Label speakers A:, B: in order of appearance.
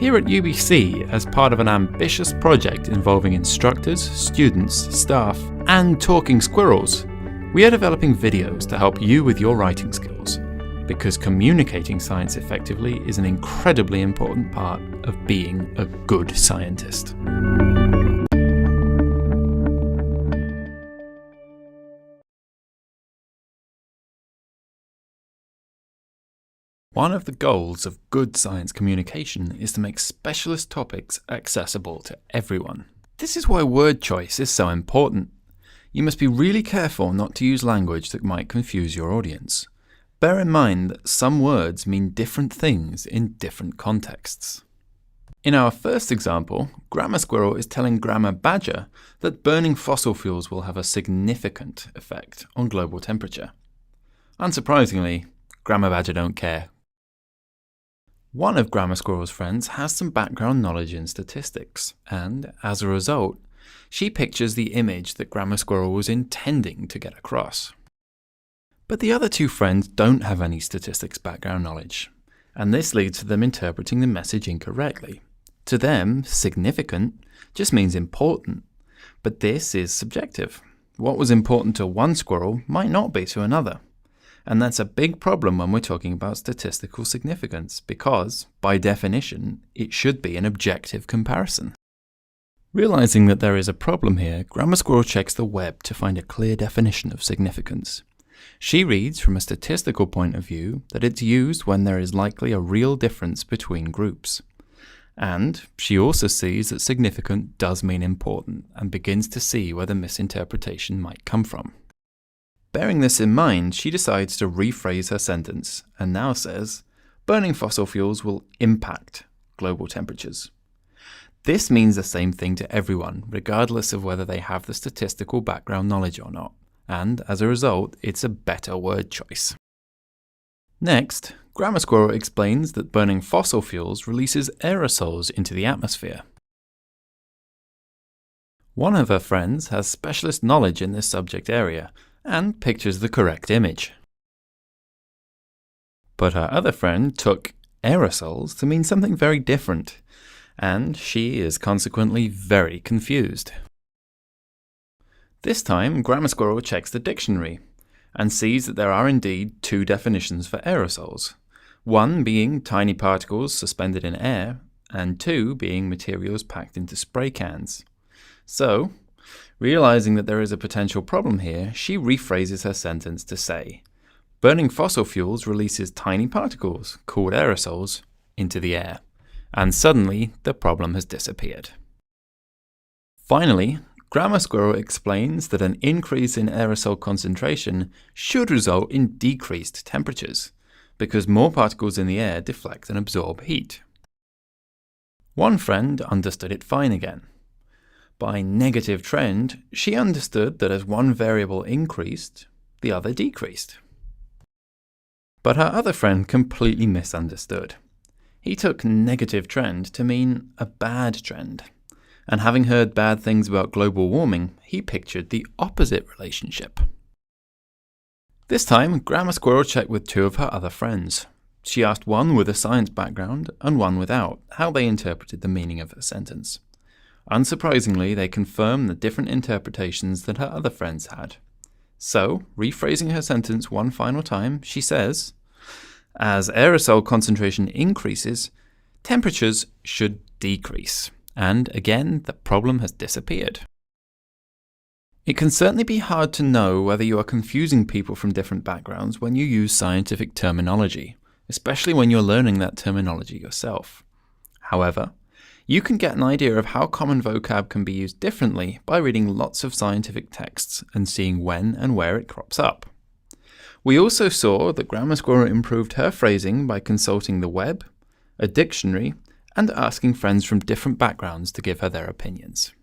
A: Here at UBC, as part of an ambitious project involving instructors, students, staff, and talking squirrels, we are developing videos to help you with your writing skills, because communicating science effectively is an incredibly important part of being a good scientist. One of the goals of good science communication is to make specialist topics accessible to everyone. This is why word choice is so important. You must be really careful not to use language that might confuse your audience. Bear in mind that some words mean different things in different contexts. In our first example, Grammar Squirrel is telling Grammar Badger that burning fossil fuels will have a significant effect on global temperature. Unsurprisingly, Grammar Badger don't care. One of Grammar Squirrel's friends has some background knowledge in statistics, and as a result, she pictures the image that Grammar Squirrel was intending to get across. But the other two friends don't have any statistics background knowledge, and this leads to them interpreting the message incorrectly. To them, significant just means important, but this is subjective. What was important to one squirrel might not be to another. And that's a big problem when we're talking about statistical significance, because, by definition, it should be an objective comparison. Realizing that there is a problem here, Grammar Squirrel checks the web to find a clear definition of significance. She reads from a statistical point of view that it's used when there is likely a real difference between groups. And she also sees that significant does mean important, and begins to see where the misinterpretation might come from. Bearing this in mind, she decides to rephrase her sentence and now says, burning fossil fuels will impact global temperatures. This means the same thing to everyone, regardless of whether they have the statistical background knowledge or not, and as a result, it's a better word choice. Next, Grammar Squirrel explains that burning fossil fuels releases aerosols into the atmosphere. One of her friends has specialist knowledge in this subject area, and pictures the correct image. But her other friend took aerosols to mean something very different, and she is consequently very confused. This time, Grammar Squirrel checks the dictionary, and sees that there are indeed two definitions for aerosols, one being tiny particles suspended in air, and two being materials packed into spray cans. So, realizing that there is a potential problem here, she rephrases her sentence to say, burning fossil fuels releases tiny particles, called aerosols, into the air. And suddenly, the problem has disappeared. Finally, Grammar Squirrel explains that an increase in aerosol concentration should result in decreased temperatures, because more particles in the air deflect and absorb heat. One friend understood it fine again. By negative trend, she understood that as one variable increased, the other decreased. But her other friend completely misunderstood. He took negative trend to mean a bad trend, and having heard bad things about global warming, he pictured the opposite relationship. This time, Grammar Squirrel checked with two of her other friends. She asked one with a science background and one without how they interpreted the meaning of her sentence. Unsurprisingly, they confirmed the different interpretations that her other friends had. So, rephrasing her sentence one final time, she says, as aerosol concentration increases, temperatures should decrease. And again, the problem has disappeared. It can certainly be hard to know whether you are confusing people from different backgrounds when you use scientific terminology, especially when you're learning that terminology yourself. However, you can get an idea of how common vocab can be used differently by reading lots of scientific texts and seeing when and where it crops up. We also saw that Grammar Squirrel improved her phrasing by consulting the web, a dictionary, and asking friends from different backgrounds to give her their opinions.